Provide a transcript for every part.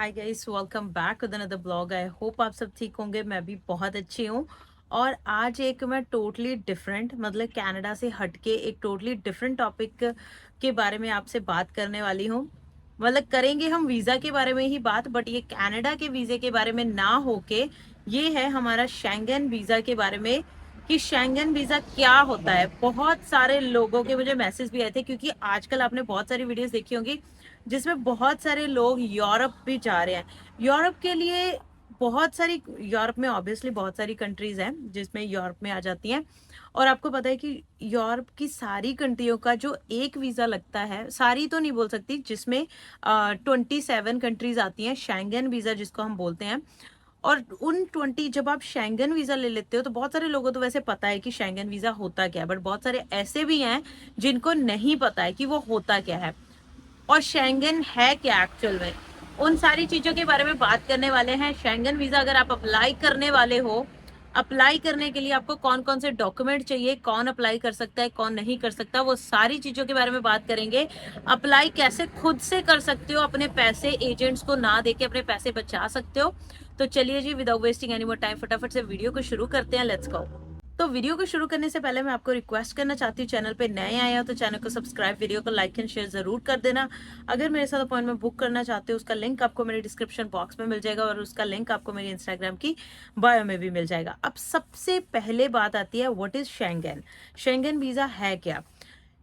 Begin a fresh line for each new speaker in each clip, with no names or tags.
Hi guys, welcome back with another blog. I hope आप सब ठीक होंगे। मैं भी बहुत अच्छी हूँ। और आज एक मैं टोटली डिफरेंट मतलब कनाडा से हटके एक टोटली डिफरेंट टॉपिक के बारे में आपसे बात करने वाली हूँ। मतलब करेंगे हम वीज़ा के बारे में ही बात, बट ये कनाडा के वीज़े के बारे में ना होके ये है हमारा शेंगन वीज़ा के बारे में कि शेंगन वीज़ा क्या होता है। बहुत सारे लोगों के मुझे मैसेज भी आए थे, क्योंकि आजकल आपने बहुत सारी वीडियोस देखी होंगी जिसमें बहुत सारे लोग यूरोप भी जा रहे हैं। यूरोप के लिए बहुत सारी, यूरोप में ऑब्वियसली बहुत सारी कंट्रीज हैं जिसमें यूरोप में आ जाती हैं। और आपको पता है कि यूरोप की सारी कंट्रियों का जो एक वीजा लगता है, सारी तो नहीं बोल सकती, जिसमें 27 कंट्रीज आती हैं, शेंगन वीजा जिसको हम बोलते हैं। और उन 20 जब आप शेंगन वीजा ले लेते हो तो बहुत सारे लोगों को तो वैसे पता है कि शेंगन वीजा होता क्या है, बट बहुत सारे ऐसे भी हैं जिनको नहीं पता है कि वो होता क्या है और शेंगन है क्या एक्चुअल में। उन सारी चीजों के बारे में बात करने वाले हैं। शेंगन वीजा अगर आप अप्लाई करने वाले हो, अप्लाई करने के लिए आपको कौन कौन से डॉक्यूमेंट चाहिए, कौन अप्लाई कर सकता है, कौन नहीं कर सकता, वो सारी चीजों के बारे में बात करेंगे। अप्लाई कैसे खुद से कर सकते हो, अपने पैसे एजेंट्स को ना देके अपने पैसे बचा सकते हो। तो चलिए जी, without wasting any more time फटाफट से वीडियो को शुरू करते हैं। Let's go. तो वीडियो को शुरू करने से पहले मैं आपको रिक्वेस्ट करना चाहती हूँ, चैनल पे नए आए हो तो चैनल को सब्सक्राइब, वीडियो को लाइक एंड शेयर जरूर कर देना। अगर मेरे साथ अपॉइंटमेंट बुक करना चाहते हो उसका लिंक आपको मेरे डिस्क्रिप्शन बॉक्स में मिल जाएगा और उसका लिंक आपको मेरी इंस्टाग्राम की बायो में भी मिल जाएगा। अब सबसे पहले बात आती है, what is Schengen. Schengen visa है क्या।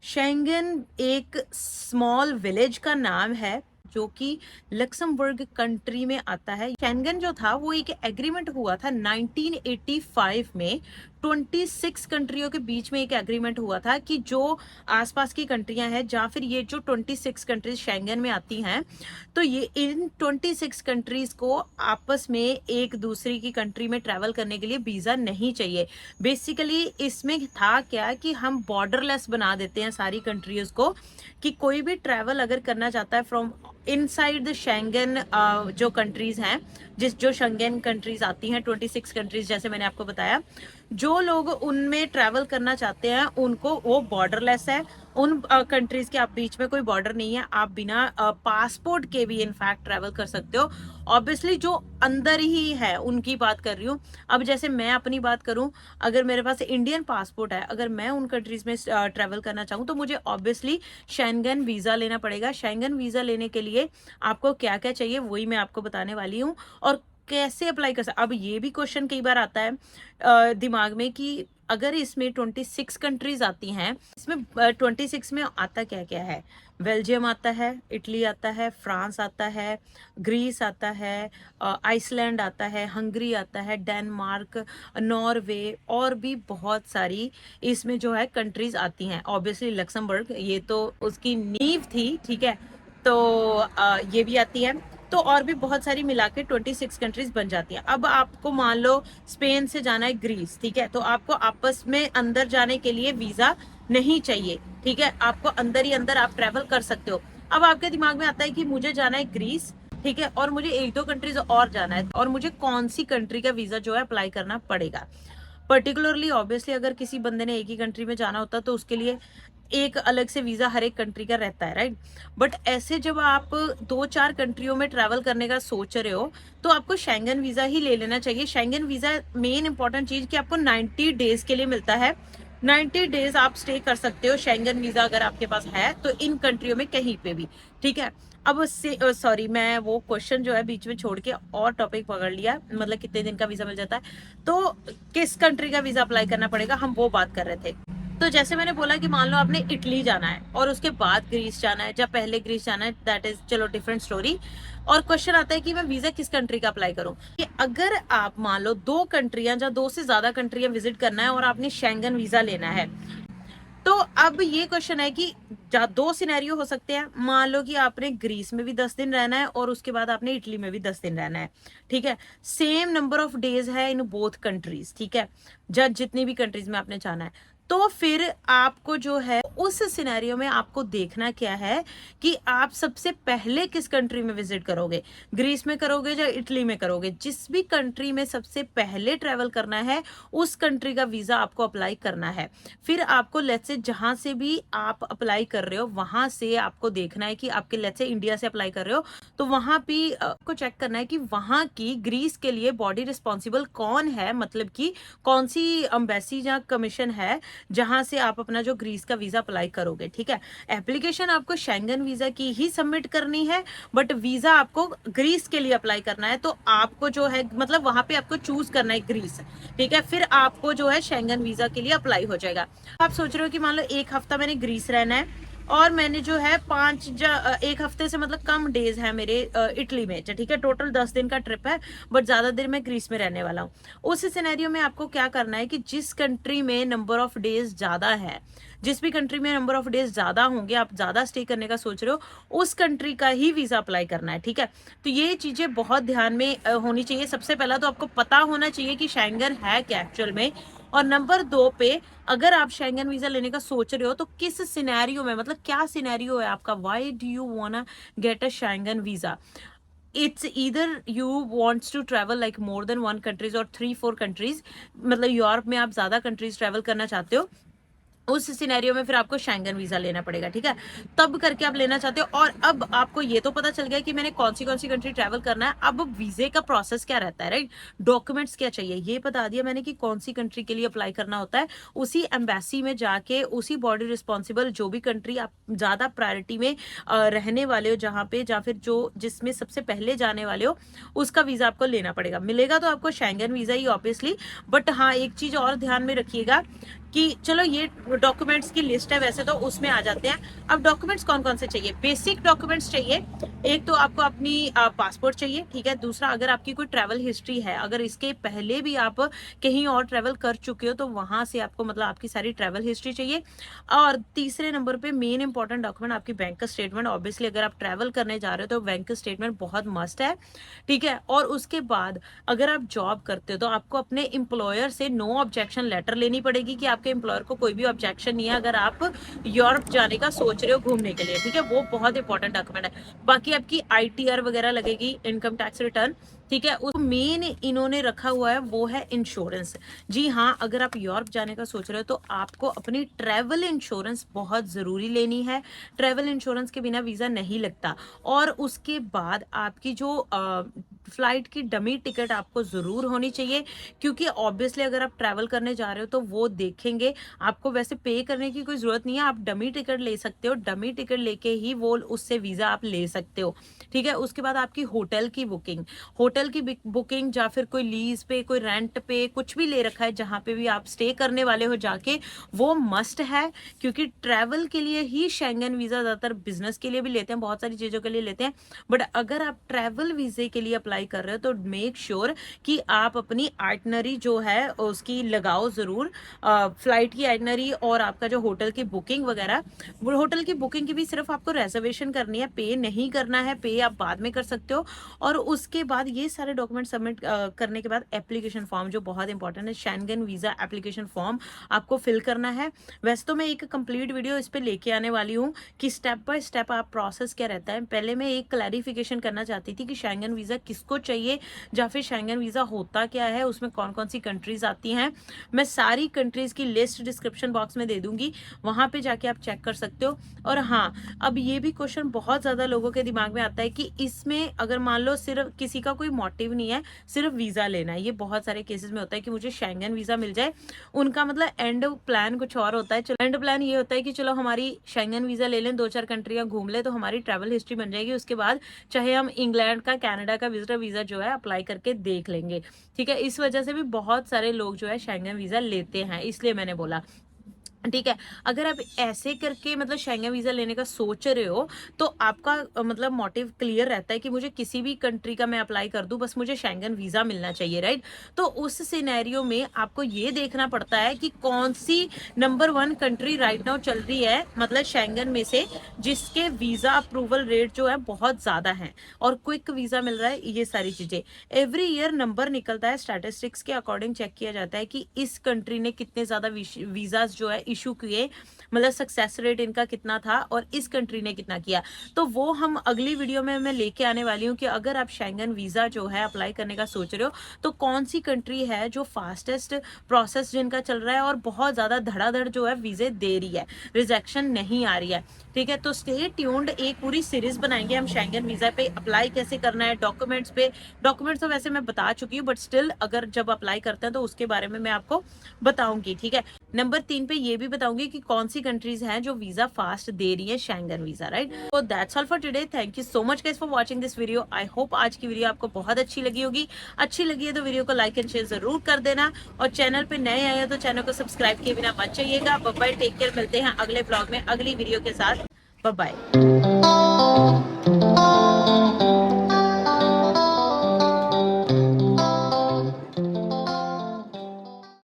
शेंगन एक स्मॉल विलेज का नाम है जो कि लक्समबर्ग कंट्री में आता है। शेंगन जो था वो एक एग्रीमेंट हुआ था 1985 में। 26 कंट्रियों के बीच में एक एग्रीमेंट हुआ था कि जो आसपास की कंट्रियां हैं, या फिर ये जो 26 कंट्रीज शेंगन में आती हैं, तो ये इन 26 कंट्रीज को आपस में एक दूसरे की कंट्री में ट्रैवल करने के लिए वीजा नहीं चाहिए। बेसिकली इसमें था क्या कि हम बॉर्डरलेस बना देते हैं सारी कंट्रीज को, कि कोई भी ट्रैवल अगर करना चाहता है फ्रॉम इनसाइड द शेंगन, जो कंट्रीज हैं, जो शेंगन कंट्रीज आती हैं 26 कंट्रीज जैसे मैंने आपको बताया, जो लोग उनमें ट्रैवल करना चाहते हैं उनको वो बॉर्डरलेस है। उन कंट्रीज के आप बीच में कोई बॉर्डर नहीं है, आप बिना पासपोर्ट के भी इनफैक्ट ट्रैवल कर सकते हो। ऑब्वियसली जो अंदर ही है उनकी बात कर रही हूँ। अब जैसे मैं अपनी बात करूं, अगर मेरे पास इंडियन पासपोर्ट है, अगर मैं उन कंट्रीज में ट्रैवल करना चाहूँ तो मुझे ऑब्वियसली शेंगन वीजा लेना पड़ेगा। शेंगन वीजा लेने के लिए आपको क्या क्या चाहिए वही मैं आपको बताने वाली हूँ, और कैसे अप्लाई कर सकते। अब ये भी क्वेश्चन कई बार आता है दिमाग में कि अगर इसमें 26 कंट्रीज आती हैं, इसमें 26 में आता क्या क्या है। बेल्जियम आता है, इटली आता है, फ्रांस आता है, ग्रीस आता है, आइसलैंड आता है, हंगरी आता है, डेनमार्क, नॉर्वे, और भी बहुत सारी इसमें जो है कंट्रीज आती हैं। ऑब्वियसली लक्समबर्ग ये तो उसकी नींव थी, ठीक है, तो ये भी आती है। तो और भी बहुत सारी मिला के 26 कंट्रीज बन जाती हैं। अब आपको मान लो स्पेन से जाना है ग्रीस, ठीक है, तो आपको आपस में अंदर जाने के लिए वीजा नहीं चाहिए, ठीक है, आपको अंदर ही अंदर आप ट्रेवल कर सकते हो। अब आपके दिमाग में आता है कि मुझे जाना है ग्रीस, ठीक है, और मुझे एक दो कंट्रीज और जाना है, और मुझे कौन सी कंट्री का वीजा जो है अप्लाई करना पड़ेगा। पर्टिकुलरली ऑब्वियसली अगर किसी बंदे ने एक ही कंट्री में जाना होता तो उसके लिए एक अलग से वीजा हर एक कंट्री का रहता है, राइट। बट ऐसे जब आप दो चार कंट्रियों में ट्रैवल करने का सोच रहे हो तो आपको शेंगन वीजा ही ले लेना चाहिए। शेंगन वीजा मेन इंपॉर्टेंट चीज कि आपको 90 डेज के लिए मिलता है। 90 डेज आप स्टे कर सकते हो शेंगन वीजा अगर आपके पास है तो इन कंट्रियों में कहीं पे भी, ठीक है। अब उससे सॉरी, मैं वो क्वेश्चन जो है बीच में छोड़ के और टॉपिक पकड़ लिया, मतलब कितने दिन का वीजा मिल जाता है, तो किस कंट्री का वीजा अप्लाई करना पड़ेगा हम वो बात कर रहे थे। तो जैसे मैंने बोला कि मान लो आपने इटली जाना है और उसके बाद ग्रीस जाना है, जब पहले ग्रीस जाना है, दैट इज चलो डिफरेंट स्टोरी। और क्वेश्चन आता है कि मैं वीजा किस कंट्री का अप्लाई करूं। कि अगर आप मान लो दो कंट्रियां या दो से ज्यादा कंट्रियां विजिट करना है और आपने शेंगन वीजा लेना है, तो अब ये क्वेश्चन है कि दो सिनेरियो हो सकते हैं। मान लो कि आपने ग्रीस में भी 10 दिन रहना है और उसके बाद आपने इटली में भी 10 दिन रहना है, ठीक है, सेम नंबर ऑफ डेज है इन बोथ कंट्रीज, ठीक है, जब जितनी भी कंट्रीज में आपने जाना है। तो फिर आपको जो है उस सिनेरियो में आपको देखना क्या है कि आप सबसे पहले किस कंट्री में विजिट करोगे, ग्रीस में करोगे या इटली में करोगे। जिस भी कंट्री में सबसे पहले ट्रेवल करना है उस कंट्री का वीजा आपको अप्लाई करना है। फिर आपको लेट्स से जहां से भी आप अप्लाई कर रहे हो वहां से आपको देखना है कि आपके लेट्स से इंडिया से अप्लाई कर रहे हो तो वहां भी आपको चेक करना है कि वहां की ग्रीस के लिए बॉडी रिस्पॉन्सिबल कौन है, मतलब कि कौन सी एम्बेसी या कमीशन है जहां से आप अपना जो ग्रीस का वीजा अप्लाई करोगे। ठीक है, एप्लीकेशन आपको शेंगन वीजा की ही सबमिट करनी है, बट वीजा आपको ग्रीस के लिए अप्लाई करना है। तो आपको जो है मतलब वहां पे आपको चूज करना है ग्रीस। ठीक है, फिर आपको जो है शेंगन वीजा के लिए अप्लाई हो जाएगा। आप सोच रहे हो कि मान लो एक हफ्ता मैंने ग्रीस रहना है और मैंने जो है एक हफ्ते से मतलब कम डेज है मेरे इटली में। ठीक है, टोटल 10 दिन का ट्रिप है, बट ज्यादा देर मैं ग्रीस में रहने वाला हूँ। उस सिनेरियो में आपको क्या करना है कि जिस कंट्री में नंबर ऑफ डेज ज्यादा है, जिस भी कंट्री में नंबर ऑफ डेज ज्यादा होंगे, आप ज्यादा स्टे करने का सोच रहे हो, उस कंट्री का ही वीजा अप्लाई करना है। ठीक है, तो ये चीजें बहुत ध्यान में होनी चाहिए। सबसे पहला तो आपको पता होना चाहिए कि शेंगन है क्या एक्चुअल में, और नंबर 2 पे अगर आप शेंगन वीजा लेने का सोच रहे हो तो किस सिनेरियो में, मतलब क्या सिनेरियो है आपका, why do you wanna get a Schengen visa. It's either you wants to travel like more than 1 countries or 3-4 countries, मतलब यूरोप में आप ज्यादा कंट्रीज ट्रेवल करना चाहते हो, उस सिनेरियो में फिर आपको शेंगन वीजा लेना पड़ेगा। ठीक है, तब करके आप लेना चाहते हो। और अब आपको ये तो पता चल गया कि मैंने कौन सी कंट्री ट्रैवल करना है। अब वीजे का प्रोसेस क्या रहता है, राइट, डॉक्यूमेंट्स क्या चाहिए ये बता दिया मैंने कि कौन सी कंट्री के लिए अप्लाई करना होता है। उसी एम्बेसी में जाके उसी बॉडी रिस्पॉन्सिबल जो भी कंट्री आप ज्यादा प्रायोरिटी में रहने वाले हो, जहां पे या फिर जो जिसमें सबसे पहले जाने वाले हो, उसका वीजा आपको लेना पड़ेगा। मिलेगा तो आपको Schengen visa he obviously, but हाँ एक चीज और ध्यान में रखिएगा कि चलो ये डॉक्यूमेंट्स की लिस्ट है, वैसे तो उसमें आ जाते हैं। अब डॉक्यूमेंट्स कौन कौन से चाहिए, बेसिक डॉक्यूमेंट्स चाहिए। एक तो आपको अपनी पासपोर्ट चाहिए। ठीक है, दूसरा अगर आपकी कोई ट्रैवल हिस्ट्री है, अगर इसके पहले भी आप कहीं और ट्रैवल कर चुके हो तो वहां से आपको मतलब आपकी सारी ट्रैवल हिस्ट्री चाहिए। और तीसरे नंबर पे मेन इंपॉर्टेंट डॉक्यूमेंट आपकी बैंक स्टेटमेंट। ऑब्वियसली अगर आप ट्रैवल करने जा रहे हो तो बैंक स्टेटमेंट बहुत मस्ट है। ठीक है, और उसके बाद अगर आप जॉब करते हो तो आपको अपने एम्प्लॉयर से नो ऑब्जेक्शन लेटर लेनी पड़ेगी कि आपके एम्प्लॉयर को कोई भी ऑब्जेक्शन नहीं है अगर आप यूरोप जाने का सोच रहे हो घूमने के लिए। ठीक है, वो बहुत इंपॉर्टेंट डॉक्यूमेंट है। बाकी आपकी ITR वगैरह लगेगी, इनकम टैक्स रिटर्न। ठीक है, उस मेन इन्होंने रखा हुआ है वो है इंश्योरेंस। जी हाँ, अगर आप यूरोप जाने का सोच रहे हो तो आपको अपनी ट्रैवल इंश्योरेंस बहुत जरूरी लेनी है। ट्रैवल इंश्योरेंस के बिना वीजा नहीं लगता। और उसके बाद आपकी जो फ्लाइट की डमी टिकट आपको जरूर होनी चाहिए, क्योंकि ऑब्वियसली अगर आप ट्रैवल करने जा रहे हो तो वो देखेंगे। आपको वैसे पे करने की कोई जरूरत नहीं है, आप डमी टिकट ले सकते हो। डमी टिकट लेके ही वो उससे वीजा आप ले सकते हो। ठीक है, उसके बाद आपकी होटल की बुकिंग, होटल की बुकिंग या फिर कोई लीज पे, कोई रेंट पे कुछ भी ले रखा है जहां पे भी आप स्टे करने वाले हो जाके, वो मस्ट है। क्योंकि ट्रैवल के लिए ही शेंगन वीजा, ज्यादातर बिजनेस के लिए भी लेते हैं, बहुत सारी चीजों के लिए लेते हैं, बट अगर आप ट्रैवल वीजे के लिए अप्लाई कर रहे हो तो मेक श्योर कि आप अपनी आइटनरी जो है उसकी लगाओ जरूर, फ्लाइट की आइटनरी और आपका जो होटल की बुकिंग वगैरह। वो होटल की बुकिंग की भी सिर्फ आपको रिजर्वेशन करनी है, पे नहीं करना है, पे आप बाद में कर सकते हो। और उसके बाद ये सारे डॉक्यूमेंट सबमिट करने के बाद एप्लीकेशन फॉर्म जो बहुत इंपॉर्टेंट है, शेंगन वीजा एप्लीकेशन फॉर्म आपको फिल करना है। वैसे तो मैं एक कंप्लीट वीडियो इस पे लेके आने वाली हूँ कि स्टेप बाय स्टेप आप प्रोसेस क्या रहता है। पहले मैं एक क्लैरिफिकेशन करना चाहती थी कि शेंगन वीजा किसको चाहिए या फिर शेंगन वीजा होता क्या है, उसमें कौन कौन सी कंट्रीज आती हैं। मैं सारी कंट्रीज की लिस्ट डिस्क्रिप्शन बॉक्स में दे दूंगी, वहां पे जाके आप चेक कर सकते हो। और हाँ, अब ये भी क्वेश्चन बहुत ज्यादा लोगों के दिमाग में आता है कि इसमें अगर मान लो सिर्फ किसी का कोई मोटिव नहीं है, सिर्फ वीजा लेना है, ये बहुत सारे केसेस में होता है कि मुझे शेंगन वीजा मिल जाए। उनका मतलब एंड प्लान कुछ और होता है। चलो एंड प्लान ये होता है कि चलो हमारी शेंगन वीजा ले लें, 2-4 कंट्रियां घूम ले तो हमारी ट्रैवल हिस्ट्री बन जाएगी, उसके बाद चाहे हम इंग्लैंड का, कनाडा का विजिटर वीजा जो है अप्लाई करके देख लेंगे। ठीक है, इस वजह से भी बहुत सारे लोग जो है शेंगन वीजा लेते हैं, इसलिए मैंने बोला। ठीक है, अगर आप ऐसे करके मतलब शेंगन वीजा लेने का सोच रहे हो तो आपका मतलब मोटिव क्लियर रहता है कि मुझे किसी भी कंट्री का मैं अप्लाई कर दूं, बस मुझे शेंगन वीजा मिलना चाहिए, राइट। तो उस सिनेरियो में आपको ये देखना पड़ता है कि कौन सी नंबर 1 कंट्री राइट नाउ चल रही है, मतलब शेंगन में से जिसके वीजा अप्रूवल रेट जो है बहुत ज्यादा है और क्विक वीजा मिल रहा है। ये सारी चीजें एवरी ईयर नंबर निकलता है, स्टैटिस्टिक्स के अकॉर्डिंग चेक किया जाता है कि इस कंट्री ने कितने ज्यादा वीजाज जो है इशू किए, मतलब सक्सेस रेट इनका कितना था और इस कंट्री ने कितना किया। तो वो हम अगली वीडियो में मैं लेके आने वाली हूँ कि अगर आप शेंगन वीजा जो है अप्लाई करने का सोच रहे हो तो कौन सी कंट्री है जो फास्टेस्ट प्रोसेस जिनका चल रहा है और बहुत ज्यादा धड़ाधड़ जो है वीजे दे रही है, रिजेक्शन नहीं आ रही है। ठीक है, तो स्टे ट्यून्ड, एक पूरी सीरीज बनाएंगे हम शेंगन वीजा पे अप्लाई कैसे करना है, डॉक्यूमेंट्स पे। डॉक्यूमेंट्स तो वैसे मैं बता चुकी हूँ, बट स्टिल अगर जब अप्लाई करते हैं तो उसके बारे में मैं आपको बताऊंगी। ठीक है, नंबर 3 पे ये भी बताऊंगी कि कौन सी कंट्रीज हैं जो वीजा फास्ट दे रही है, शेंगन वीजा, राइट। तो that's all for today. Thank you so much guys for watching this video. I hope आज की वीडियो आपको बहुत अच्छी लगी होगी। अच्छी लगी है तो वीडियो को लाइक एंड शेयर जरूर कर देना, और चैनल पे नए आए हो तो चैनल को सब्सक्राइब किए बिना मत जाइएगा। बाय बाय, टेक केयर, मिलते हैं अगले ब्लॉग में अगली वीडियो के साथ। Bye bye.